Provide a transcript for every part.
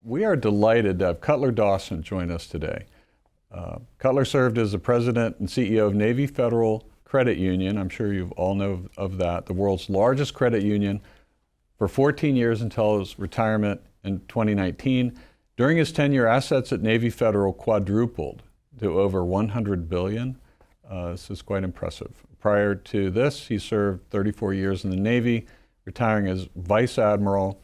We are delighted to have Cutler Dawson join us today. Cutler served as the president and CEO of Navy Federal Credit Union. I'm sure you all know of that, the world's largest credit union, for 14 years until his retirement in 2019. During his tenure, assets at Navy Federal quadrupled to over $100 billion. This is quite impressive. Prior to this, he served 34 years in the Navy, retiring as Vice Admiral.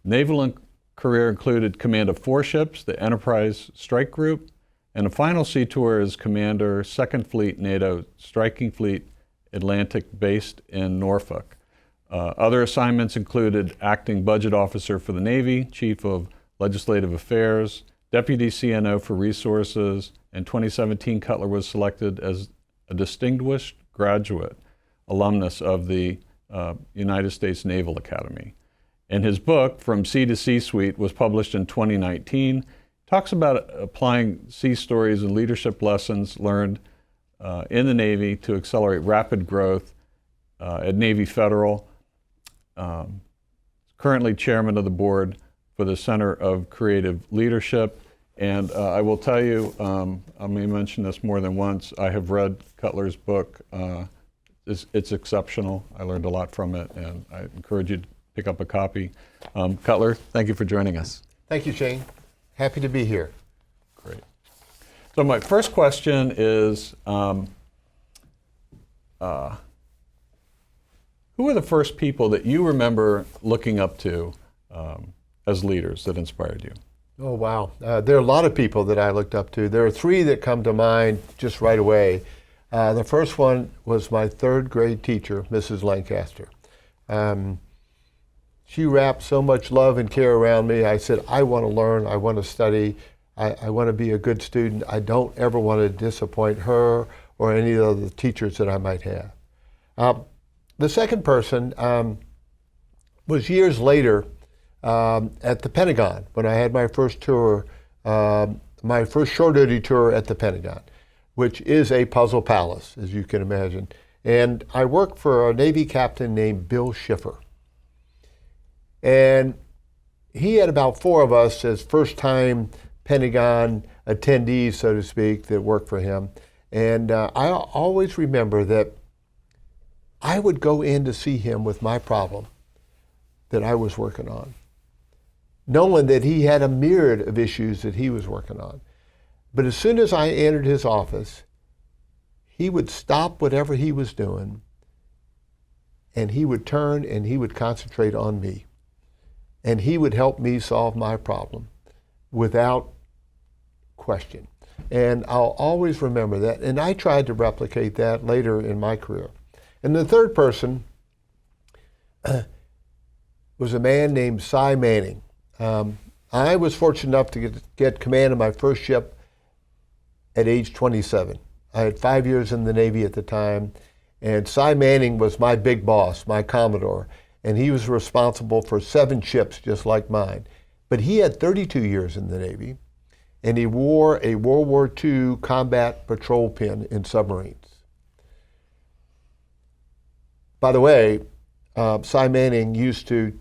Naval career included command of 4 ships, the Enterprise Strike Group, and a final sea tour as Commander, 2nd Fleet NATO Striking Fleet Atlantic, based in Norfolk. Other assignments included acting budget officer for the Navy, chief of legislative affairs, deputy CNO for resources. In 2017, Cutler was selected as a distinguished graduate alumnus of the United States Naval Academy. And his book, From Sea to C-Suite, was published in 2019. Talks about applying sea stories and leadership lessons learned in the Navy to accelerate rapid growth at Navy Federal. Currently chairman of the board for the Center of Creative Leadership. And I will tell you, I may mention this more than once, I have read Cutler's book. It's exceptional. I learned a lot from it, and I encourage you to pick up a copy. Cutler, thank you for joining us. Thank you, Shane. Happy to be here. Great. So my first question is, who were the first people that you remember looking up to as leaders that inspired you? Oh, wow. There are a lot of people that I looked up to. There are 3 that come to mind just right away. The first one was my 3rd grade teacher, Mrs. Lancaster. She wrapped so much love and care around me. I said, I want to learn, I want to study, I want to be a good student. I don't ever want to disappoint her or any of the teachers that I might have. The second person was years later at the Pentagon, when I had my first tour, my first shore duty tour at the Pentagon, which is a puzzle palace, as you can imagine. And I worked for a Navy captain named Bill Schiffer. And he had about 4 of us as first-time Pentagon attendees, so to speak, that worked for him. And I always remember that I would go in to see him with my problem that I was working on, knowing that he had a myriad of issues that he was working on. But as soon as I entered his office, he would stop whatever he was doing, and he would turn and he would concentrate on me. And he would help me solve my problem without question. And I'll always remember that. And I tried to replicate that later in my career. And the third person was a man named Cy Manning. I was fortunate enough to get command of my first ship at age 27. I had 5 years in the Navy at the time. And Cy Manning was my big boss, my Commodore. And he was responsible for 7 ships just like mine. But he had 32 years in the Navy, and he wore a World War II combat patrol pin in submarines. By the way, Cy Manning used to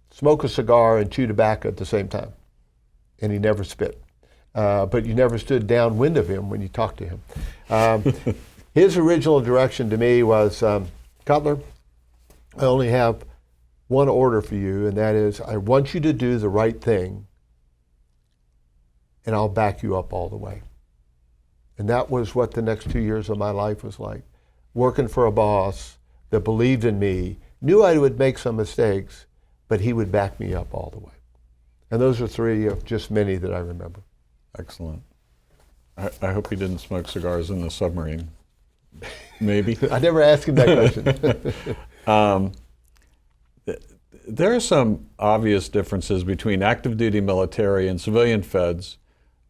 smoke a cigar and chew tobacco at the same time, and he never spit. But you never stood downwind of him when you talked to him. His original direction to me was, Cutler, I only have one order for you, and that is, I want you to do the right thing, and I'll back you up all the way. And that was what the next 2 years of my life was like. Working for a boss that believed in me, knew I would make some mistakes, but he would back me up all the way. And those are 3 of just many that I remember. Excellent. I hope he didn't smoke cigars in the submarine. Maybe. I never asked him that question. There are some obvious differences between active duty military and civilian feds,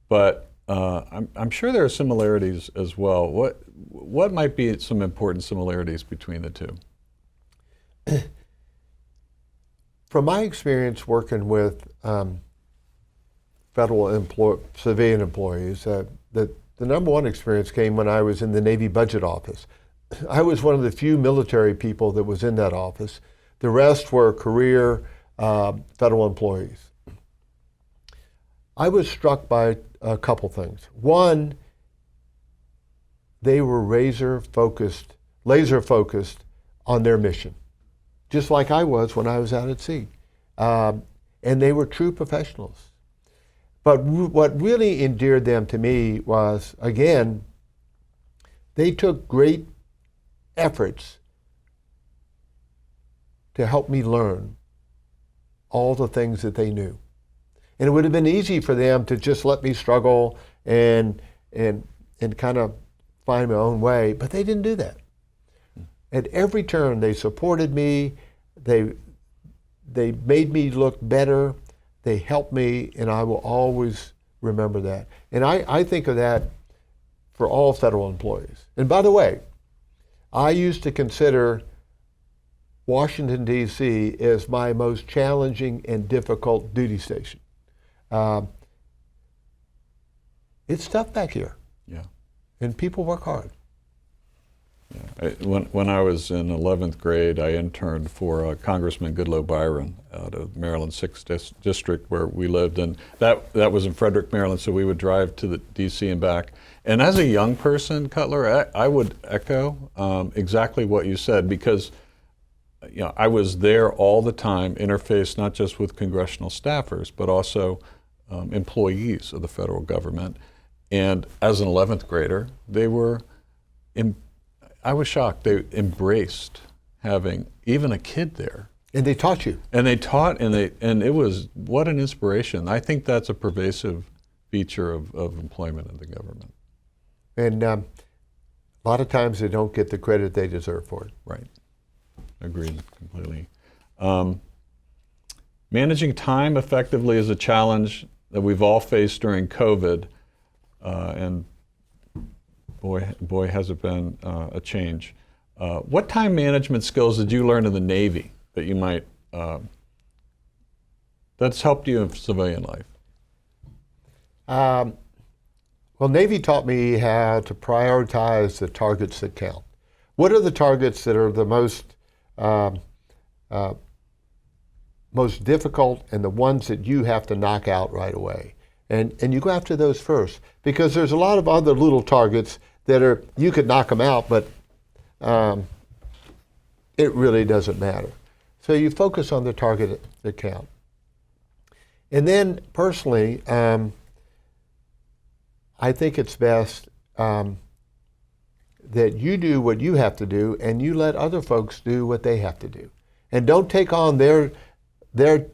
but I'm sure there are similarities as well. What might be some important similarities between the 2? From my experience working with civilian employees, the number one experience came when I was in the Navy budget office. I was one of the few military people that was in that office. The rest were career federal employees. I was struck by a couple things. One, they were laser focused on their mission, just like I was when I was out at sea. And they were true professionals. But what really endeared them to me was, again, they took great efforts to help me learn all the things that they knew. And it would have been easy for them to just let me struggle and kind of find my own way, but they didn't do that. At every turn, they supported me, they made me look better, they helped me, and I will always remember that. And I think of that for all federal employees. And by the way, I used to consider Washington, D.C. as my most challenging and difficult duty station. It's tough back here. Yeah. And people work hard. Yeah. When I was in 11th grade, I interned for Congressman Goodloe Byron out of Maryland 6th District where we lived. And that was in Frederick, Maryland, so we would drive to the D.C. and back. And as a young person, Cutler, I would echo exactly what you said, because I was there all the time, interfaced not just with congressional staffers, but also employees of the federal government. And as an 11th grader, I was shocked. They embraced having even a kid there. And they taught you. And they taught, and it was, what an inspiration. I think that's a pervasive feature of employment in the government. And a lot of times they don't get the credit they deserve for it. Right. Agreed completely. Managing time effectively is a challenge that we've all faced during COVID, and boy has it been a change. What time management skills did you learn in the Navy that you might that's helped you in civilian life? Well, Navy taught me how to prioritize the targets that count. What are the targets that are the most difficult and the ones that you have to knock out right away? And you go after those first, because there's a lot of other little targets that you could knock them out, but it really doesn't matter. So you focus on the target that count. And then personally, I think it's best that you do what you have to do and you let other folks do what they have to do. And don't take on their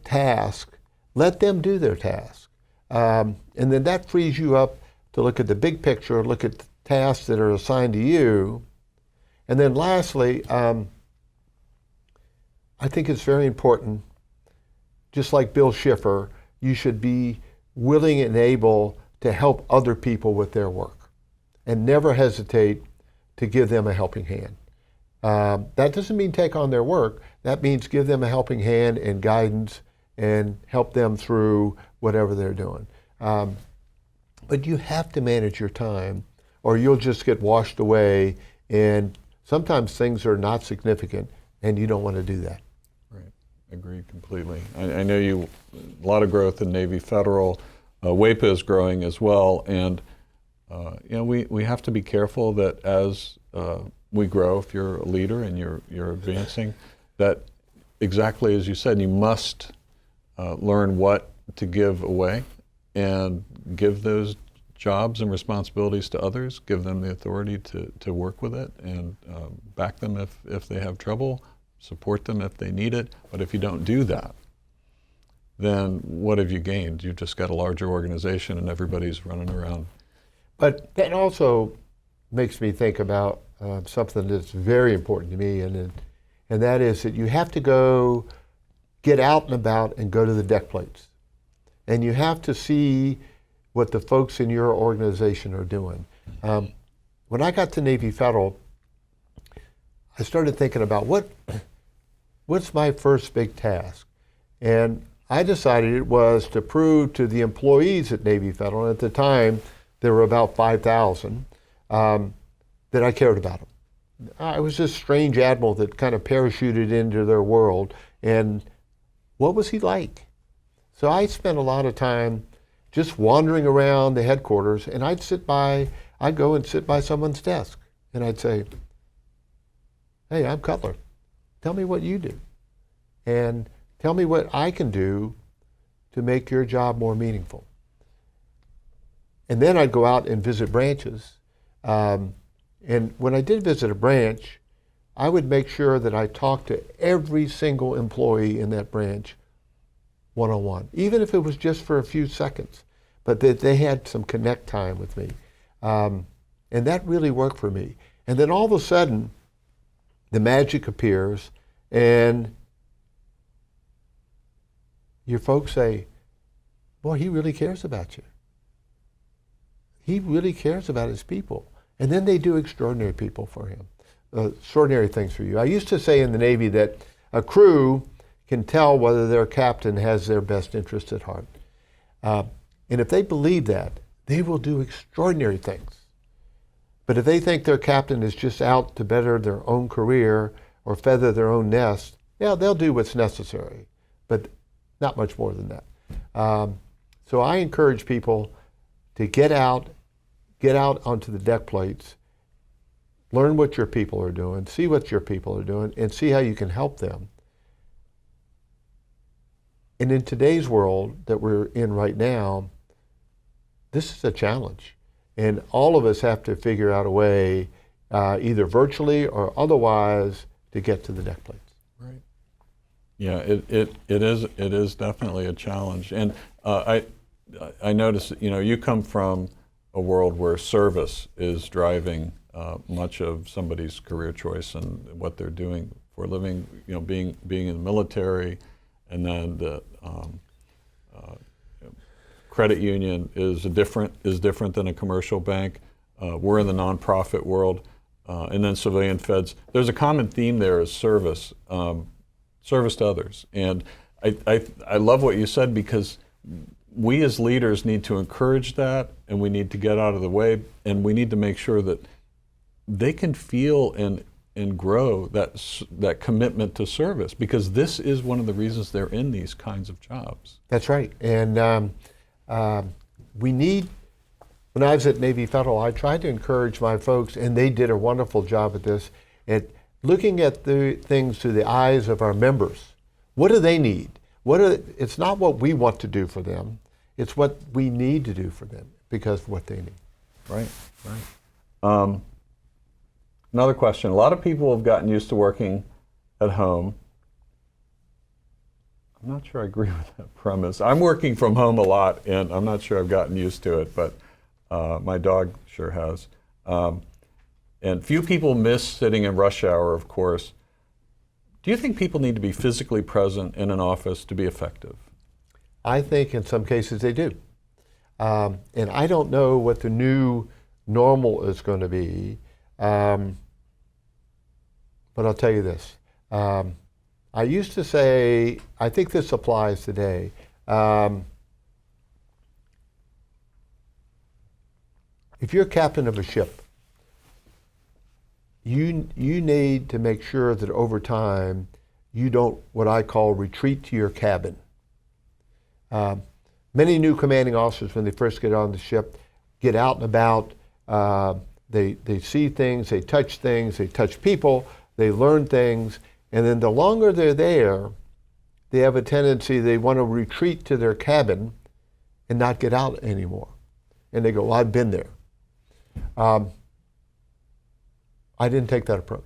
task. Let them do their task. And then that frees you up to look at the big picture, look at the tasks that are assigned to you. And then lastly, I think it's very important, just like Bill Schiffer, you should be willing and able to help other people with their work and never hesitate to give them a helping hand. That doesn't mean take on their work. That means give them a helping hand and guidance and help them through whatever they're doing. But you have to manage your time or you'll just get washed away, and sometimes things are not significant and you don't want to do that. Right, agree completely. I know a lot of growth in Navy Federal. WAEPA is growing as well, and we have to be careful that as we grow, if you're a leader and you're advancing, that exactly as you said, you must learn what to give away and give those jobs and responsibilities to others, give them the authority to work with it, and back them if they have trouble, support them if they need it. But if you don't do that, then what have you gained? You've just got a larger organization and everybody's running around. But that also makes me think about something that's very important to me, and that is that you have to go get out and about and go to the deck plates. And you have to see what the folks in your organization are doing. When I got to Navy Federal, I started thinking about what's my first big task? And I decided it was to prove to the employees at Navy Federal, and at the time there were about 5,000, that I cared about them. I was this strange admiral that kind of parachuted into their world, and what was he like? So I spent a lot of time just wandering around the headquarters, and I'd go and sit by someone's desk, and I'd say, "Hey, I'm Cutler. Tell me what you do, and tell me what I can do to make your job more meaningful." And then I'd go out and visit branches. And when I did visit a branch, I would make sure that I talked to every single employee in that branch one-on-one, even if it was just for a few seconds, but that they had some connect time with me. And that really worked for me. And then all of a sudden, the magic appears, and your folks say, "Boy, he really cares about you. He really cares about his people." And then they do extraordinary people for him, extraordinary things for you. I used to say in the Navy that a crew can tell whether their captain has their best interest at heart. And if they believe that, they will do extraordinary things. But if they think their captain is just out to better their own career or feather their own nest, yeah, they'll do what's necessary, but not much more than that. So I encourage people to get out onto the deck plates, learn what your people are doing, see what your people are doing, and see how you can help them. And in today's world that we're in right now, this is a challenge. And all of us have to figure out a way, either virtually or otherwise, to get to the deck plates. Right. Yeah, it is definitely a challenge. And I noticed, you come from a world where service is driving much of somebody's career choice and what they're doing for a living. Being in the military, and then the credit union is different than a commercial bank. We're in the nonprofit world, and then civilian feds. There's a common theme there: is service, service to others. And I love what you said, because we as leaders need to encourage that, and we need to get out of the way, and we need to make sure that they can feel and grow that commitment to service, because this is one of the reasons they're in these kinds of jobs. That's right. And we need, when I was at Navy Federal, I tried to encourage my folks, and they did a wonderful job at this, at looking at the things through the eyes of our members. What do they need? It's not what we want to do for them, it's what we need to do for them because of what they need. Right. Another question. A lot of people have gotten used to working at home. I'm not sure I agree with that premise. I'm working from home a lot, and I'm not sure I've gotten used to it, but my dog sure has. And few people miss sitting in rush hour, of course. Do you think people need to be physically present in an office to be effective? I think in some cases they do. And I don't know what the new normal is going to be, but I'll tell you this. I used to say, I think this applies today. If you're captain of a ship, you need to make sure that over time you don't, what I call, retreat to your cabin. Many new commanding officers, when they first get on the ship, get out and about. They see things, they touch people, they learn things, and then the longer they're there, they have a tendency, they want to retreat to their cabin and not get out anymore. And they go, well, I've been there. I didn't take that approach.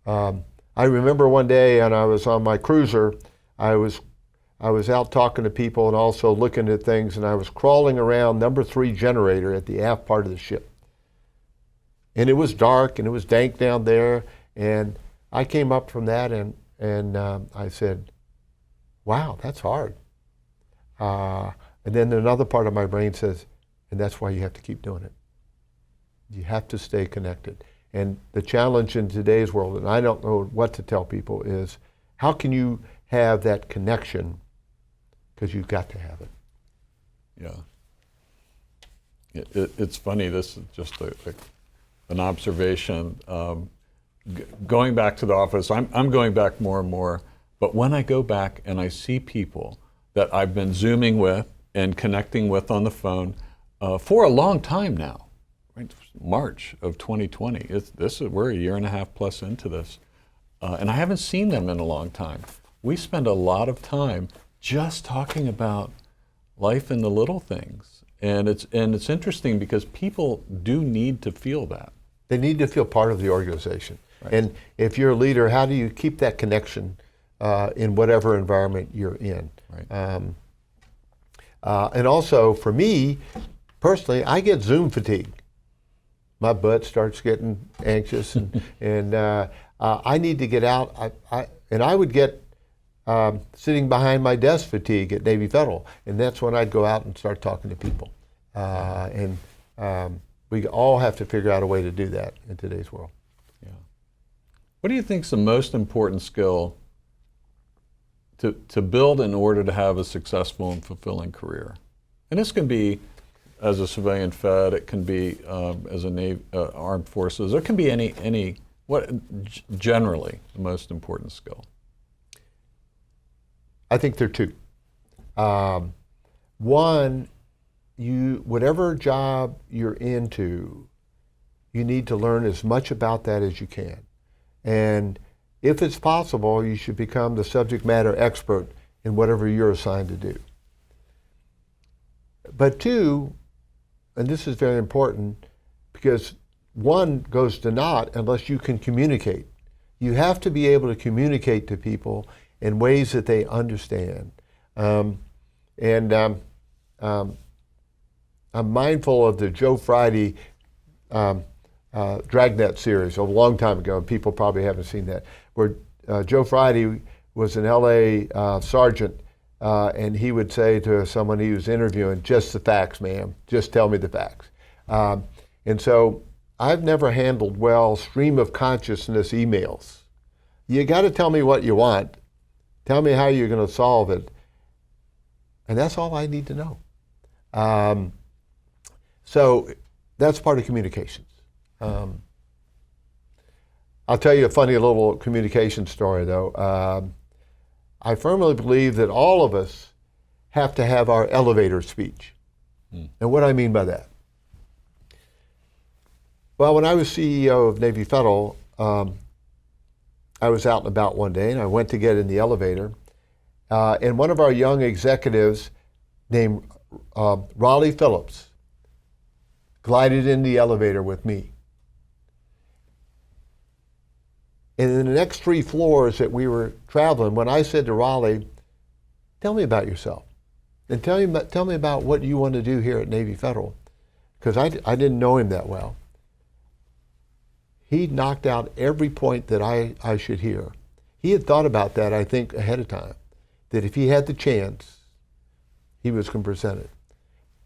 I remember one day, and I was on my cruiser, I was out talking to people and also looking at things, and I was crawling around number 3 generator at the aft part of the ship. And it was dark and it was dank down there, and I came up from that and I said, wow, that's hard. And then another part of my brain says, and that's why you have to keep doing it. You have to stay connected. And the challenge in today's world, and I don't know what to tell people, is how can you have that connection? Because you've got to have it. Yeah. It's funny, this is just an observation. Going back to the office, I'm going back more and more, but when I go back and I see people that I've been Zooming with, and connecting with on the phone for a long time now. Right? March of 2020. We're a year and a half plus into this, and I haven't seen them in a long time. We spend a lot of time just talking about life in the little things, and it's interesting because people do need to feel that. They need to feel part of the organization. Right. And if you're a leader, how do you keep that connection in whatever environment you're in? Right. And also, for me, personally, I get Zoom fatigue. My butt starts getting anxious, and I need to get out. I would get sitting behind my desk fatigue at Navy Federal, and that's when I'd go out and start talking to people. We all have to figure out a way to do that in today's world. Yeah. What do you think is the most important skill to build in order to have a successful and fulfilling career? And this can be as a civilian Fed, it can be as a Navy, armed forces, it can be generally the most important skill? I think there are two. One, whatever job you're into, you need to learn as much about that as you can. And if it's possible, you should become the subject matter expert in whatever you're assigned to do. But two, and this is very important, because one goes to naught unless you can communicate. You have to be able to communicate to people in ways that they understand. I'm mindful of the Joe Friday Dragnet series a long time ago. People probably haven't seen that, where Joe Friday was an LA sergeant, and he would say to someone he was interviewing, "Just the facts, ma'am. Just tell me the facts." And so I've never handled well stream of consciousness emails. You got to tell me what you want. Tell me how you're going to solve it. And that's all I need to know. So that's part of communications. I'll tell you a funny little communication story, though. I firmly believe that all of us have to have our elevator speech. And what do I mean by that? Well, when I was CEO of Navy Federal, I was out and about one day, and I went to get in the elevator, and one of our young executives named Raleigh Phillips glided in the elevator with me. And in the next 3 floors that we were traveling, when I said to Raleigh, "Tell me about yourself, and tell me about what you want to do here at Navy Federal," because I didn't know him that well, he knocked out every point that I should hear. He had thought about that, I think, ahead of time, that if he had the chance, he was going to present it.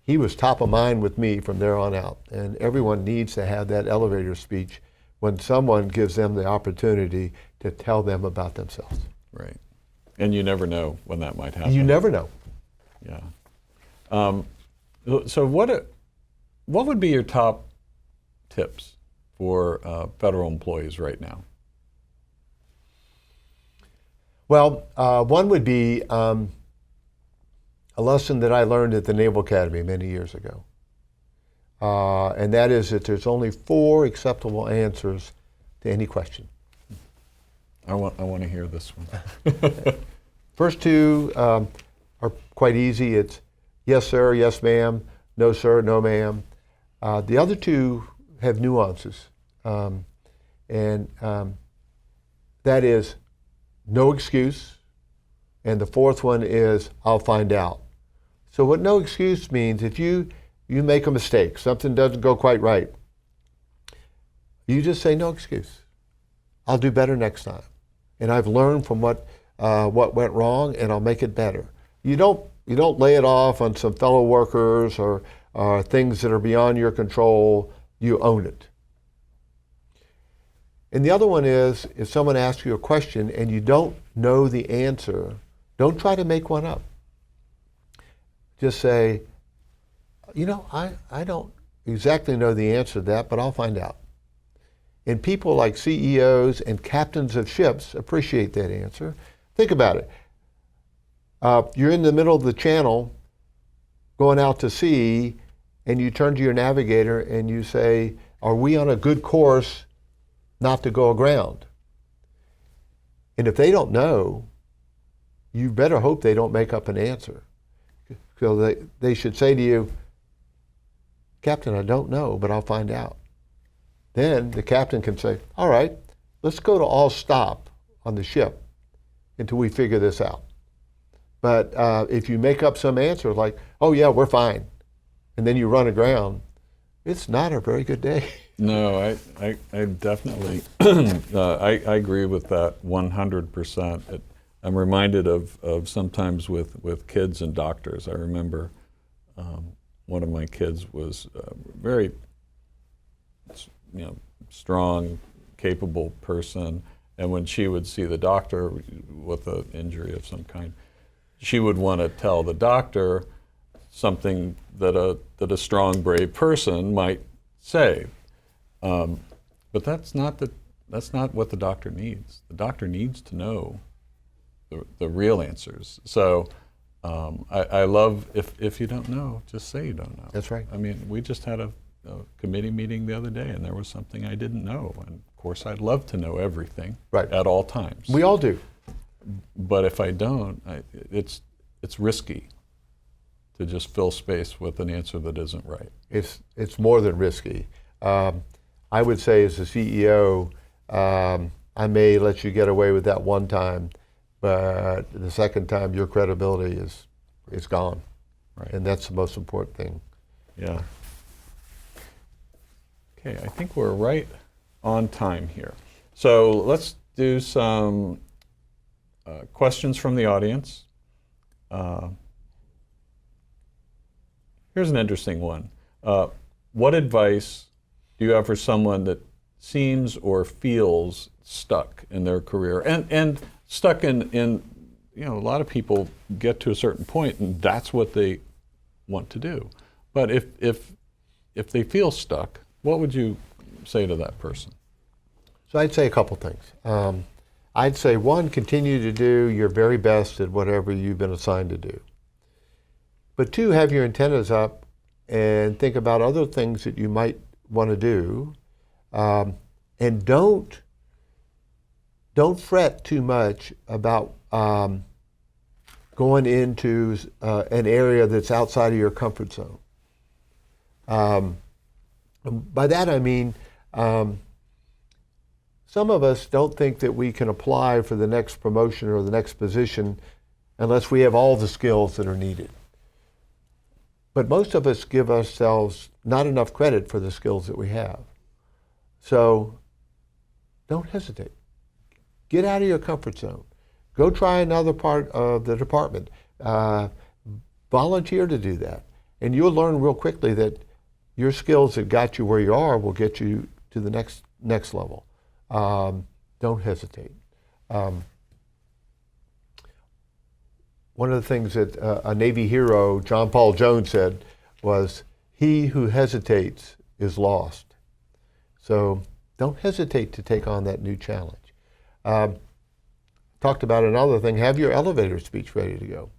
He was top of mind with me from there on out, and everyone needs to have that elevator speech when someone gives them the opportunity to tell them about themselves. Right. And you never know when that might happen. You never know. Yeah. So what would be your top tips for federal employees right now? Well, one would be a lesson that I learned at the Naval Academy many years ago. And that is that there's only 4 acceptable answers to any question. I want to hear this one. First 2 are quite easy. It's yes, sir, yes, ma'am, no, sir, no, ma'am. The other 2 have nuances. And that is no excuse. And the 4th one is I'll find out. So what no excuse means, if you make a mistake, something doesn't go quite right, you just say no excuse. I'll do better next time. And I've learned from what went wrong, and I'll make it better. You don't lay it off on some fellow workers or things that are beyond your control. You own it. And the other one is, if someone asks you a question and you don't know the answer, don't try to make one up. Just say, I don't exactly know the answer to that, but I'll find out. And people like CEOs and captains of ships appreciate that answer. Think about it. You're in the middle of the channel going out to sea and you turn to your navigator and you say, are we on a good course not to go aground? And if they don't know, you better hope they don't make up an answer. So they should say to you, Captain, I don't know, but I'll find out. Then the captain can say, all right, let's go to all stop on the ship until we figure this out. But if you make up some answer like, oh yeah, we're fine, and then you run aground, it's not a very good day. No, I definitely, I agree with that 100%. I'm reminded of sometimes with kids and doctors. I remember one of my kids was very, strong, capable person, and when she would see the doctor with an injury of some kind, she would want to tell the doctor something that a strong, brave person might say. But that's not what the doctor needs. The doctor needs to know the real answers. So I love, if you don't know, just say you don't know. That's right. I mean, we just had a committee meeting the other day, and there was something I didn't know. And of course, I'd love to know everything at all times. We all do. But if I don't, it's risky to just fill space with an answer that isn't right. It's more than risky. I would say as a CEO, I may let you get away with that one time, but the second time your credibility is gone. Right. And that's the most important thing. Yeah. Okay, I think we're right on time here. So let's do some questions from the audience. Here's an interesting one. What advice do you have for someone that seems or feels stuck in their career and stuck in a lot of people get to a certain point and that's what they want to do. But if they feel stuck, what would you say to that person? So I'd say a couple things. I'd say one, continue to do your very best at whatever you've been assigned to do. But two, have your antennas up and think about other things that you might want to do, and don't fret too much about going into an area that's outside of your comfort zone. By that I mean some of us don't think that we can apply for the next promotion or the next position unless we have all the skills that are needed. But most of us give ourselves not enough credit for the skills that we have. So don't hesitate. Get out of your comfort zone. Go try another part of the department. Volunteer to do that. And you'll learn real quickly that your skills that got you where you are will get you to the next level. Don't hesitate. One of the things that a Navy hero, John Paul Jones, said was, "He who hesitates is lost." So don't hesitate to take on that new challenge. Talked about another thing, have your elevator speech ready to go.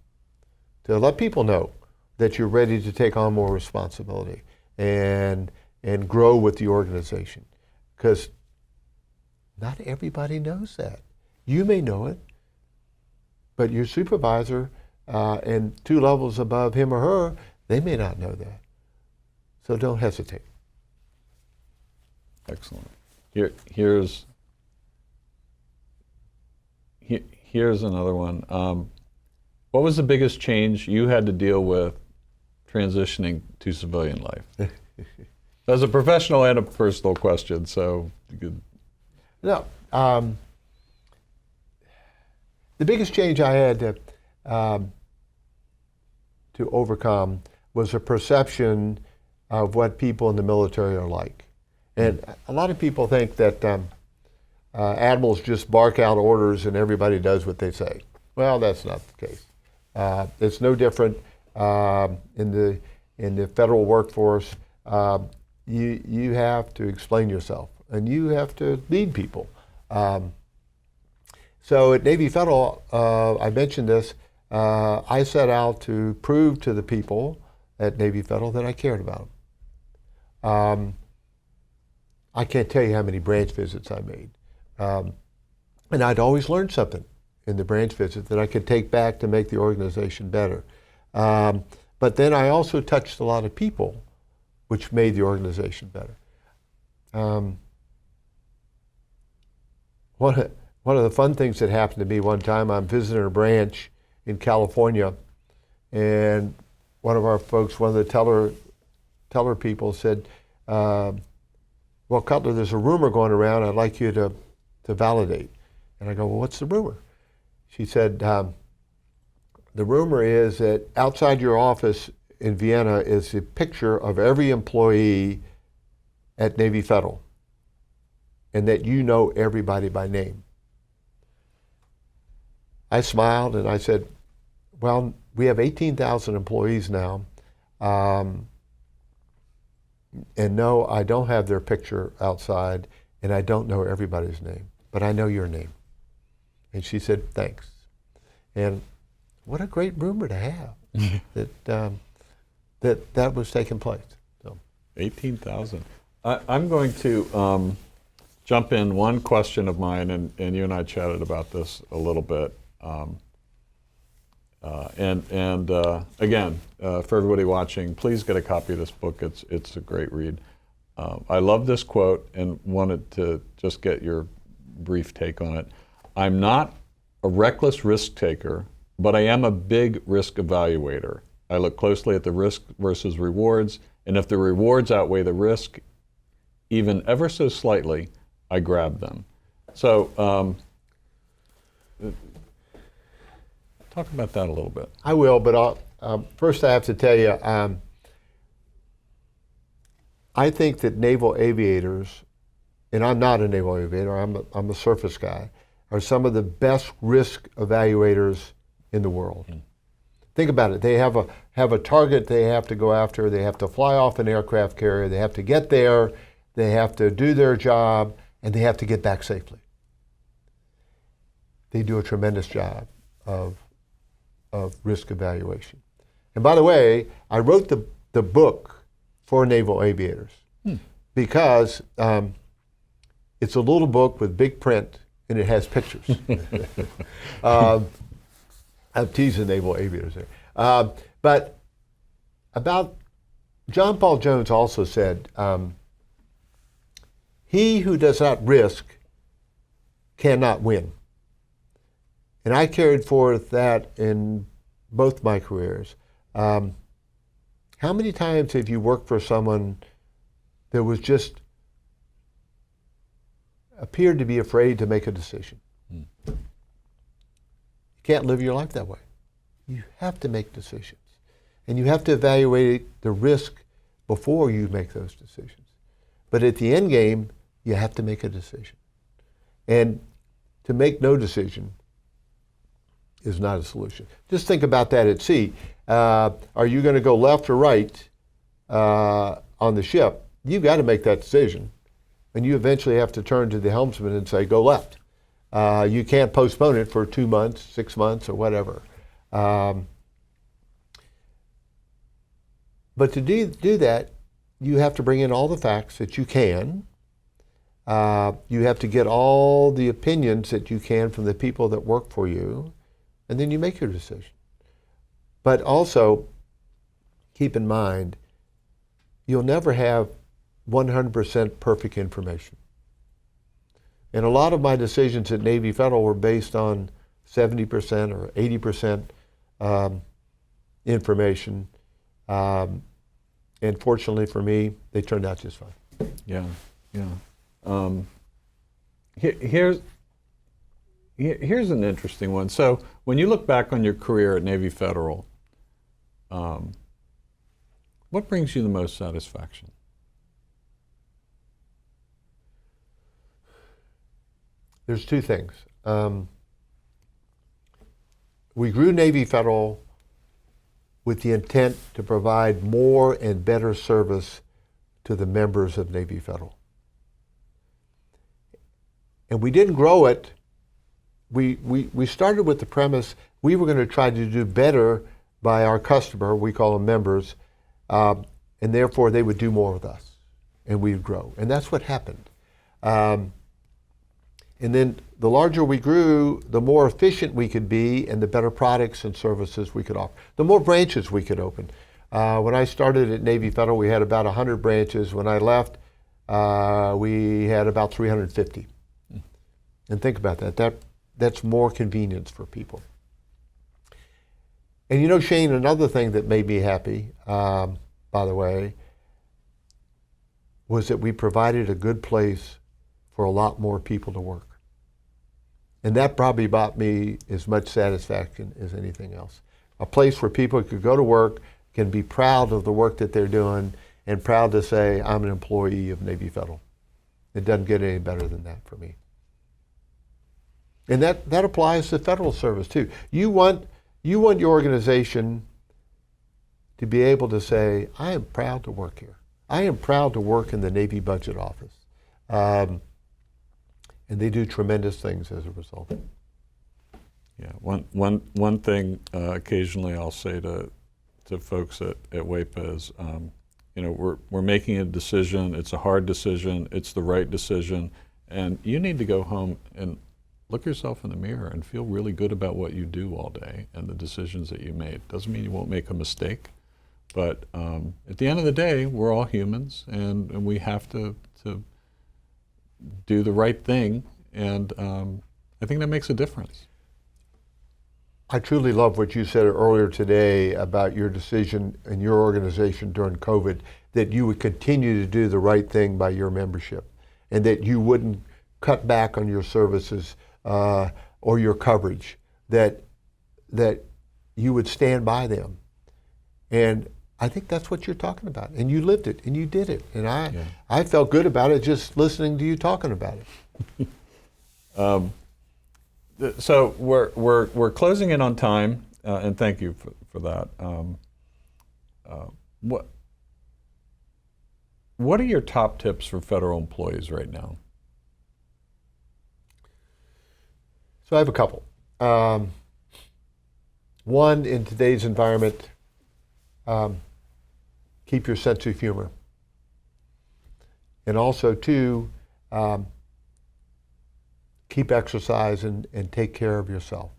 To let people know that you're ready to take on more responsibility and grow with the organization. Because not everybody knows that. You may know it, but your supervisor and 2 levels above him or her, they may not know that. So don't hesitate. Excellent. Here's another one. What was the biggest change you had to deal with transitioning to civilian life? That's a professional and a personal question, so you could. No. The biggest change I had to overcome was a perception of what people in the military are like. And a lot of people think that admirals just bark out orders and everybody does what they say. Well, that's not the case. It's no different in the federal workforce. You have to explain yourself and you have to lead people. So at Navy Federal, I mentioned this, I set out to prove to the people at Navy Federal that I cared about them. I can't tell you how many branch visits I made. And I'd always learn something in the branch visit that I could take back to make the organization better. But then I also touched a lot of people, which made the organization better. One of the fun things that happened to me one time, I'm visiting a branch in California, and one of our folks, one of the teller people said, well, Cutler, there's a rumor going around I'd like you to validate. And I go, well, what's the rumor? She said, the rumor is that outside your office in Vienna is a picture of every employee at Navy Federal, and that you know everybody by name. I smiled and I said, well, we have 18,000 employees now, and no, I don't have their picture outside, and I don't know everybody's name, but I know your name. And she said, thanks. And what a great rumor to have that was taking place. So. 18,000. I'm going to jump in one question of mine, and you and I chatted about this a little bit. Again, for everybody watching, please get a copy of this book. It's a great read. I love this quote and wanted to just get your brief take on it. I'm not a reckless risk taker, but I am a big risk evaluator. I look closely at the risk versus rewards, and if the rewards outweigh the risk, even ever so slightly, I grab them. So talk about that a little bit. I will, but first I have to tell you, I think that naval aviators, and I'm not a naval aviator, I'm a surface guy, are some of the best risk evaluators in the world. Think about it. They have a target they have to go after. They have to fly off an aircraft carrier. They have to get there. They have to do their job, and they have to get back safely. They do a tremendous job of risk evaluation. And by the way, I wrote the book for naval aviators because it's a little book with big print and it has pictures. I'm teasing naval aviators there. But about John Paul Jones also said, he who does not risk cannot win. And I carried forth that in both my careers. How many times have you worked for someone that was just appeared to be afraid to make a decision? You can't live your life that way. You have to make decisions. And you have to evaluate the risk before you make those decisions. But at the end game, you have to make a decision. And to make no decision is not a solution. Just think about that at sea. Are you going to go left or right on the ship? You've got to make that decision. And you eventually have to turn to the helmsman and say, go left. You can't postpone it for 2 months, 6 months, or whatever. But to do that, you have to bring in all the facts that you can. You have to get all the opinions that you can from the people that work for you, and then you make your decision. But also, keep in mind, you'll never have 100% perfect information. And a lot of my decisions at Navy Federal were based on 70% or 80% information. And fortunately for me, they turned out just fine. Yeah, yeah. Here's an interesting one. So when you look back on your career at Navy Federal, what brings you the most satisfaction? There's two things. We grew Navy Federal with the intent to provide more and better service to the members of Navy Federal. And we didn't grow it. We started with the premise we were going to try to do better by our customer, we call them members, And therefore they would do more with us, and we would grow. And that's what happened. And then the larger we grew, the more efficient we could be and the better products and services we could offer. The more branches we could open. When I started at Navy Federal, we had about 100 branches. When I left, we had about 350. And think about that. That's more convenience for people. And you know, Shane, another thing that made me happy, by the way, was that we provided a good place for a lot more people to work. And that probably brought me as much satisfaction as anything else. A place where people could go to work, can be proud of the work that they're doing, and proud to say, I'm an employee of Navy Federal. It doesn't get any better than that for me. And that applies to federal service too. You want your organization to be able to say, I am proud to work here. I am proud to work in the Navy Budget Office. And they do tremendous things as a result. Yeah, one thing occasionally I'll say to folks at WAEPA is, you know, we're making a decision. It's a hard decision. It's the right decision, and you need to go home and look yourself in the mirror and feel really good about what you do all day and the decisions that you made. Doesn't mean you won't make a mistake, but at the end of the day, we're all humans, and we have to do the right thing, and I think that makes a difference. I truly love what you said earlier today about your decision and your organization during COVID, that you would continue to do the right thing by your membership, and that you wouldn't cut back on your services or your coverage, that you would stand by them. And I think that's what you're talking about. And you lived it, and you did it. And I felt good about it just listening to you talking about it. So we're closing in on time, and thank you for that. What are your top tips for federal employees right now? So I have a couple. One, in today's environment, keep your sense of humor. And also, two, keep exercise and take care of yourself.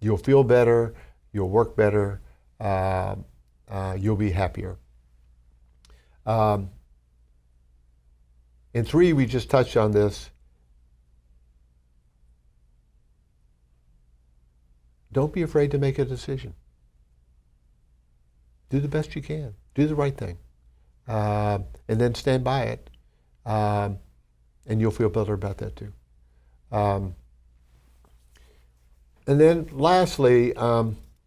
You'll feel better, you'll work better, you'll be happier. And three, we just touched on this. Don't be afraid to make a decision. Do the best you can. Do the right thing. And then stand by it. And you'll feel better about that too. And then lastly,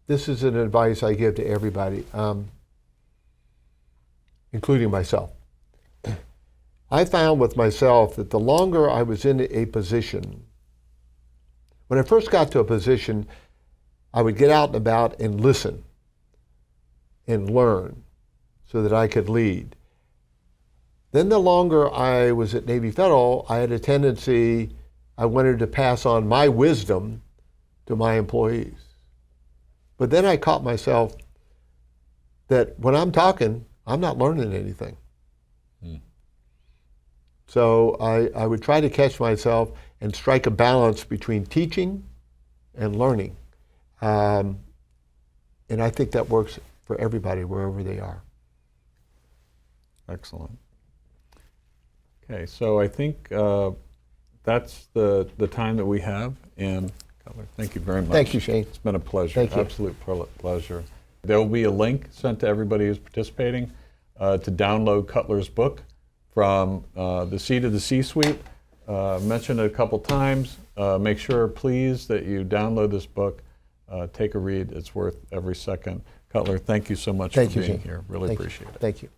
this is an advice I give to everybody, including myself. I found with myself that the longer I was in a position, when I first got to a position, I would get out and about and listen and learn so that I could lead. Then the longer I was at Navy Federal, I had a tendency, I wanted to pass on my wisdom to my employees. But then I caught myself that when I'm talking, I'm not learning anything. So I would try to catch myself and strike a balance between teaching and learning. And I think that works for everybody wherever they are. Excellent. Okay, so I think that's the time that we have. And Cutler, thank you very much. Thank you, Shane. It's been a pleasure. Thank you. Absolute pleasure. There will be a link sent to everybody who's participating to download Cutler's book, From the C to the C-Suite. Mentioned it a couple times. Make sure, please, that you download this book. Take a read. It's worth every second. Cutler, thank you so much for being here. Really appreciate it. Thank you.